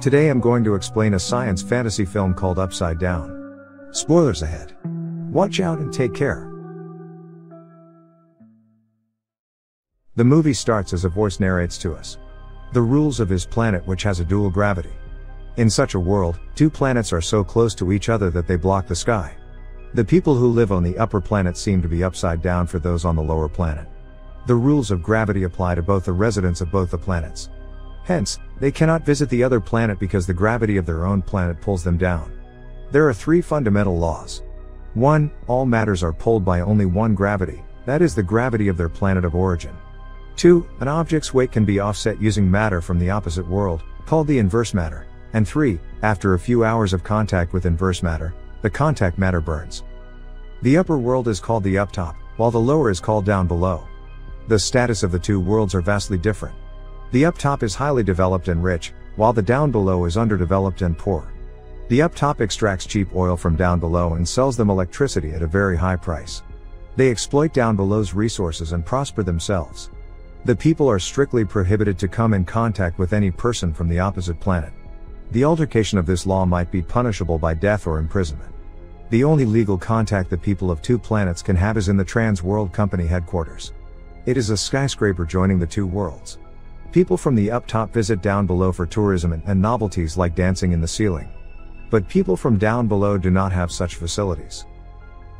Today I'm going to explain a science fantasy film called Upside Down. Spoilers ahead. Watch out and take care. The movie starts as a voice narrates to us the rules of his planet, which has a dual gravity. In such a world, two planets are so close to each other that they block the sky. The people who live on the upper planet seem to be upside down for those on the lower planet. The rules of gravity apply to both the residents of both the planets. Hence, they cannot visit the other planet because the gravity of their own planet pulls them down. There are three fundamental laws. 1. All matters are pulled by only one gravity, that is the gravity of their planet of origin. 2. An object's weight can be offset using matter from the opposite world, called the inverse matter. And 3. After a few hours of contact with inverse matter, the contact matter burns. The upper world is called the uptop, while the lower is called down below. The status of the two worlds are vastly different. The uptop is highly developed and rich, while the down below is underdeveloped and poor. The uptop extracts cheap oil from down below and sells them electricity at a very high price. They exploit down below's resources and prosper themselves. The people are strictly prohibited to come in contact with any person from the opposite planet. The altercation of this law might be punishable by death or imprisonment. The only legal contact the people of two planets can have is in the Trans World Company headquarters. It is a skyscraper joining the two worlds. People from the uptop visit down below for tourism and novelties like dancing in the ceiling. But people from down below do not have such facilities.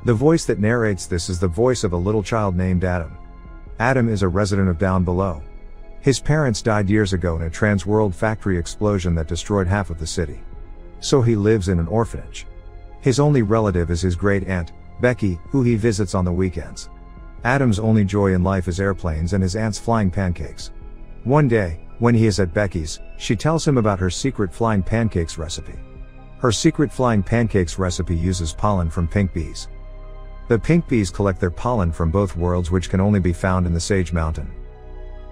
The voice that narrates this is the voice of a little child named Adam. Adam is a resident of down below. His parents died years ago in a trans-world factory explosion that destroyed half of the city. So he lives in an orphanage. His only relative is his great-aunt, Becky, who he visits on the weekends. Adam's only joy in life is airplanes and his aunt's flying pancakes. One day, when he is at Becky's, she tells him about her secret flying pancakes recipe. Her secret flying pancakes recipe uses pollen from pink bees. The pink bees collect their pollen from both worlds, which can only be found in the Sage Mountain.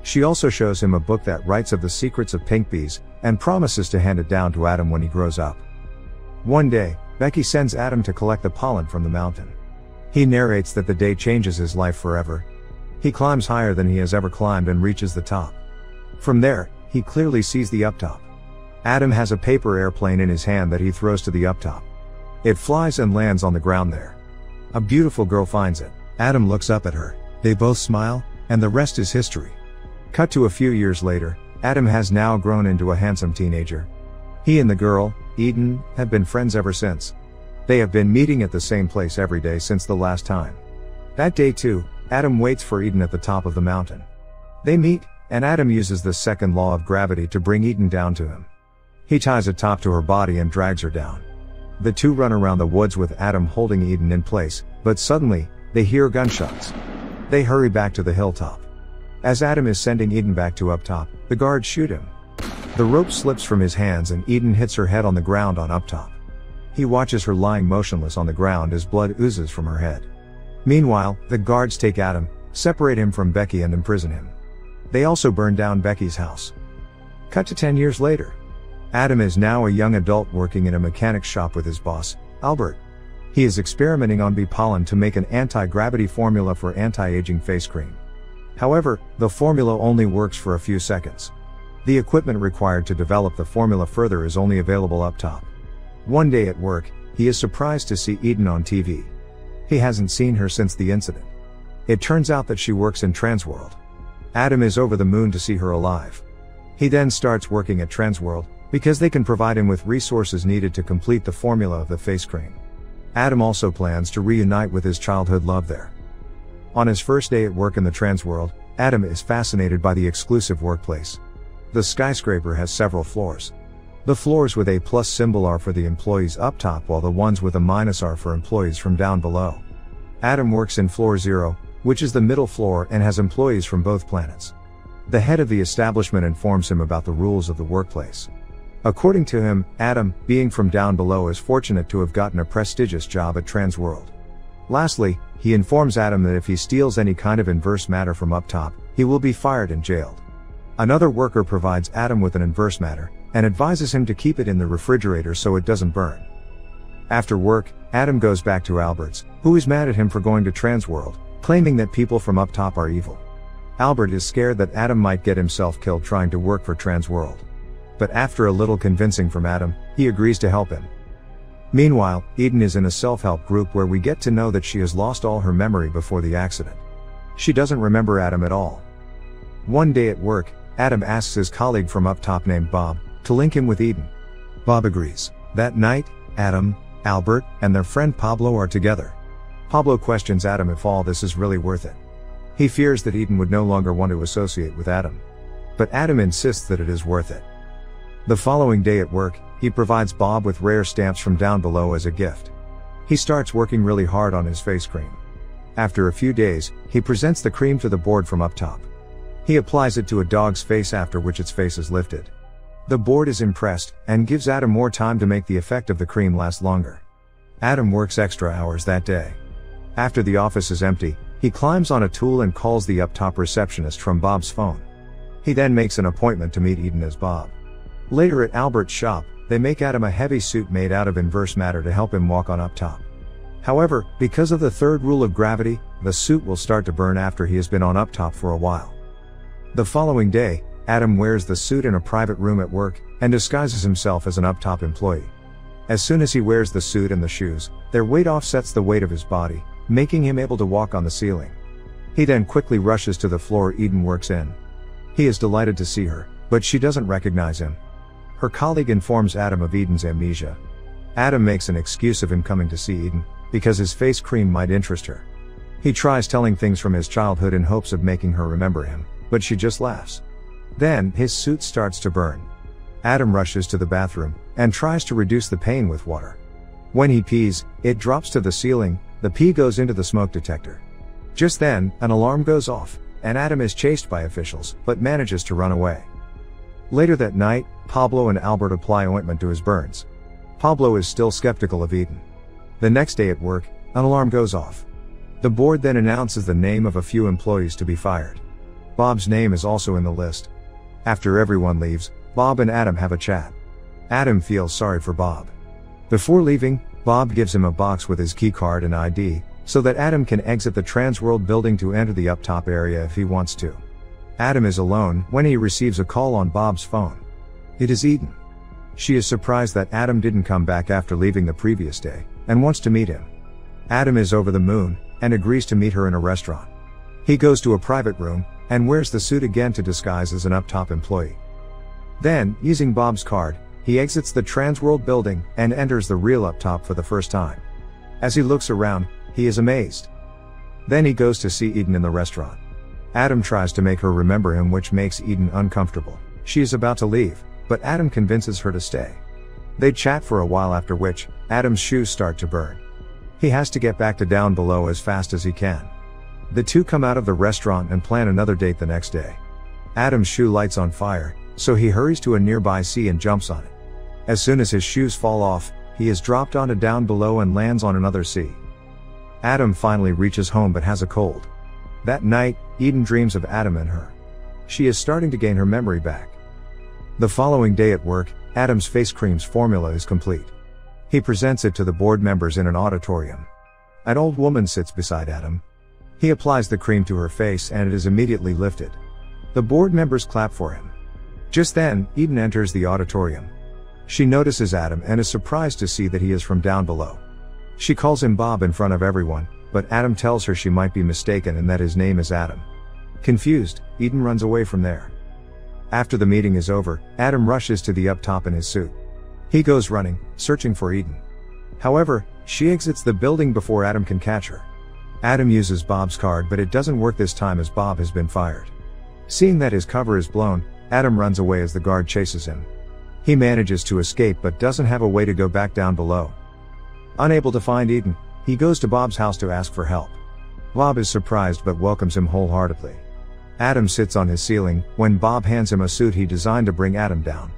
She also shows him a book that writes of the secrets of pink bees, and promises to hand it down to Adam when he grows up. One day, Becky sends Adam to collect the pollen from the mountain. He narrates that the day changes his life forever. He climbs higher than he has ever climbed and reaches the top. From there, he clearly sees the uptop. Adam has a paper airplane in his hand that he throws to the uptop. It flies and lands on the ground there. A beautiful girl finds it. Adam looks up at her. They both smile, and the rest is history. Cut to a few years later, Adam has now grown into a handsome teenager. He and the girl, Eden, have been friends ever since. They have been meeting at the same place every day since the last time. That day too, Adam waits for Eden at the top of the mountain. They meet, and Adam uses the second law of gravity to bring Eden down to him. He ties a top to her body and drags her down. The two run around the woods with Adam holding Eden in place, but suddenly, they hear gunshots. They hurry back to the hilltop. As Adam is sending Eden back to up top, the guards shoot him. The rope slips from his hands and Eden hits her head on the ground on up top. He watches her lying motionless on the ground as blood oozes from her head. Meanwhile, the guards take Adam, separate him from Becky and imprison him. They also burn down Becky's house. Cut to 10 years later. Adam is now a young adult working in a mechanic's shop with his boss, Albert. He is experimenting on bee pollen to make an anti-gravity formula for anti-aging face cream. However, the formula only works for a few seconds. The equipment required to develop the formula further is only available up top. One day at work, he is surprised to see Eden on TV. He hasn't seen her since the incident. It turns out that she works in Transworld. Adam is over the moon to see her alive. He then starts working at Transworld, because they can provide him with resources needed to complete the formula of the face cream. Adam also plans to reunite with his childhood love there. On his first day at work in the Transworld, Adam is fascinated by the exclusive workplace. The skyscraper has several floors. The floors with a plus symbol are for the employees up top, while the ones with a minus are for employees from down below. Adam works in floor 0, which is the middle floor and has employees from both planets. The head of the establishment informs him about the rules of the workplace. According to him, Adam, being from down below, is fortunate to have gotten a prestigious job at Transworld. Lastly, he informs Adam that if he steals any kind of inverse matter from up top, he will be fired and jailed. Another worker provides Adam with an inverse matter, and advises him to keep it in the refrigerator so it doesn't burn. After work, Adam goes back to Albert's, who is mad at him for going to Transworld, claiming that people from up top are evil. Albert is scared that Adam might get himself killed trying to work for Transworld. But after a little convincing from Adam, he agrees to help him. Meanwhile, Eden is in a self-help group where we get to know that she has lost all her memory before the accident. She doesn't remember Adam at all. One day at work, Adam asks his colleague from up top named Bob to link him with Eden. Bob agrees. That night, Adam, Albert, and their friend Pablo are together. Pablo questions Adam if all this is really worth it. He fears that Eden would no longer want to associate with Adam. But Adam insists that it is worth it. The following day at work, he provides Bob with rare stamps from down below as a gift. He starts working really hard on his face cream. After a few days, he presents the cream to the board from up top. He applies it to a dog's face, after which its face is lifted. The board is impressed, and gives Adam more time to make the effect of the cream last longer. Adam works extra hours that day. After the office is empty, he climbs on a tool and calls the up-top receptionist from Bob's phone. He then makes an appointment to meet Eden as Bob. Later at Albert's shop, they make Adam a heavy suit made out of inverse matter to help him walk on up top. However, because of the third rule of gravity, the suit will start to burn after he has been on up top for a while. The following day, Adam wears the suit in a private room at work, and disguises himself as an up top employee. As soon as he wears the suit and the shoes, their weight offsets the weight of his body, making him able to walk on the ceiling. He then quickly rushes to the floor Eden works in. He is delighted to see her, but she doesn't recognize him. Her colleague informs Adam of Eden's amnesia. Adam makes an excuse of him coming to see Eden, because his face cream might interest her. He tries telling things from his childhood in hopes of making her remember him, but she just laughs. Then, his suit starts to burn. Adam rushes to the bathroom, and tries to reduce the pain with water. When he pees, it drops to the ceiling, the pee goes into the smoke detector. Just then, an alarm goes off, and Adam is chased by officials, but manages to run away. Later that night, Pablo and Albert apply ointment to his burns. Pablo is still skeptical of Eden. The next day at work, an alarm goes off. The board then announces the name of a few employees to be fired. Bob's name is also in the list. After everyone leaves, Bob and Adam have a chat. Adam feels sorry for Bob. Before leaving, Bob gives him a box with his key card and ID, so that Adam can exit the Transworld building to enter the up-top area if he wants to. Adam is alone when he receives a call on Bob's phone. It is Eden. She is surprised that Adam didn't come back after leaving the previous day, and wants to meet him. Adam is over the moon, and agrees to meet her in a restaurant. He goes to a private room, and wears the suit again to disguise as an up-top employee. Then, using Bob's card, he exits the Transworld building, and enters the real up-top for the first time. As he looks around, he is amazed. Then he goes to see Eden in the restaurant. Adam tries to make her remember him, which makes Eden uncomfortable. She is about to leave, but Adam convinces her to stay. They chat for a while, after which, Adam's shoes start to burn. He has to get back to down below as fast as he can. The two come out of the restaurant and plan another date the next day. Adam's shoe lights on fire, so he hurries to a nearby sea and jumps on it. As soon as his shoes fall off, he is dropped onto down below and lands on another sea. Adam finally reaches home but has a cold. That night, Eden dreams of Adam and her. She is starting to gain her memory back. The following day at work, Adam's face cream's formula is complete. He presents it to the board members in an auditorium. An old woman sits beside Adam. He applies the cream to her face and it is immediately lifted. The board members clap for him. Just then, Eden enters the auditorium. She notices Adam and is surprised to see that he is from down below. She calls him Bob in front of everyone, but Adam tells her she might be mistaken and that his name is Adam. Confused, Eden runs away from there. After the meeting is over, Adam rushes to the up-top in his suit. He goes running, searching for Eden. However, she exits the building before Adam can catch her. Adam uses Bob's card, but it doesn't work this time as Bob has been fired. Seeing that his cover is blown, Adam runs away as the guard chases him. He manages to escape but doesn't have a way to go back down below. Unable to find Eden, he goes to Bob's house to ask for help. Bob is surprised but welcomes him wholeheartedly. Adam sits on his ceiling when Bob hands him a suit he designed to bring Adam down.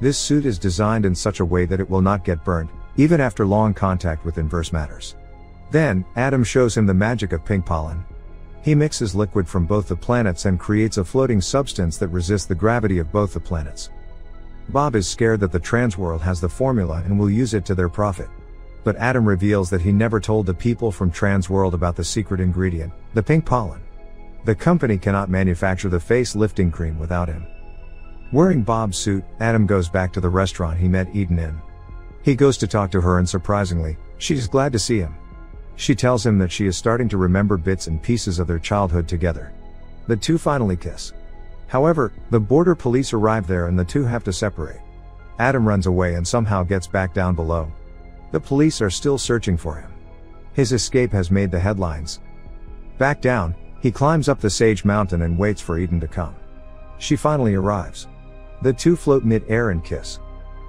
This suit is designed in such a way that it will not get burned, even after long contact with inverse matters. Then, Adam shows him the magic of pink pollen. He mixes liquid from both the planets and creates a floating substance that resists the gravity of both the planets. Bob is scared that the Transworld has the formula and will use it to their profit. But Adam reveals that he never told the people from Transworld about the secret ingredient, the pink pollen. The company cannot manufacture the face lifting cream without him. Wearing Bob's suit, Adam goes back to the restaurant he met Eden in. He goes to talk to her and surprisingly, she's glad to see him. She tells him that she is starting to remember bits and pieces of their childhood together. The two finally kiss. However, the border police arrive there and the two have to separate. Adam runs away and somehow gets back down below. The police are still searching for him. His escape has made the headlines. Back down, he climbs up the Sage Mountain and waits for Eden to come. She finally arrives. The two float mid-air and kiss.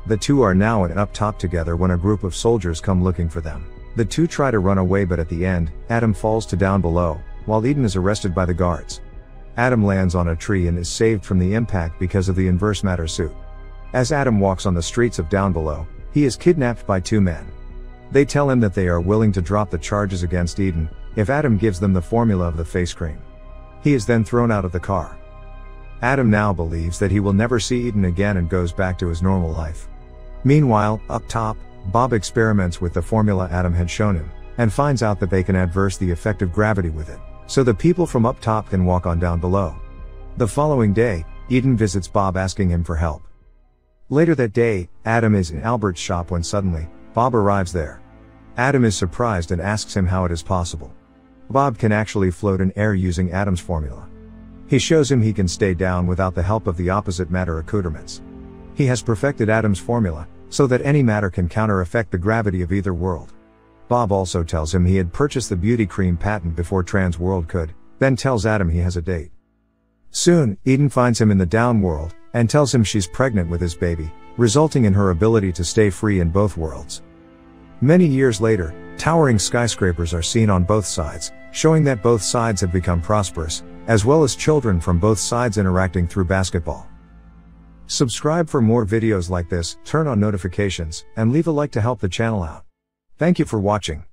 The two are now up top together when a group of soldiers come looking for them. The two try to run away, but at the end, Adam falls to down below, while Eden is arrested by the guards. Adam lands on a tree and is saved from the impact because of the inverse matter suit. As Adam walks on the streets of down below, he is kidnapped by two men. They tell him that they are willing to drop the charges against Eden, if Adam gives them the formula of the face cream. He is then thrown out of the car. Adam now believes that he will never see Eden again and goes back to his normal life. Meanwhile, up top, Bob experiments with the formula Adam had shown him, and finds out that they can adverse the effect of gravity with it, so the people from up top can walk on down below. The following day, Eden visits Bob asking him for help. Later that day, Adam is in Albert's shop when suddenly, Bob arrives there. Adam is surprised and asks him how it is possible. Bob can actually float in air using Adam's formula. He shows him he can stay down without the help of the opposite matter accoutrements. He has perfected Adam's formula, so that any matter can counter-affect the gravity of either world. Bob also tells him he had purchased the beauty cream patent before Trans World could, then tells Adam he has a date. Soon, Eden finds him in the down world, and tells him she's pregnant with his baby, resulting in her ability to stay free in both worlds. Many years later, towering skyscrapers are seen on both sides, showing that both sides have become prosperous, as well as children from both sides interacting through basketball. Subscribe for more videos like this, turn on notifications, and leave a like to help the channel out. Thank you for watching.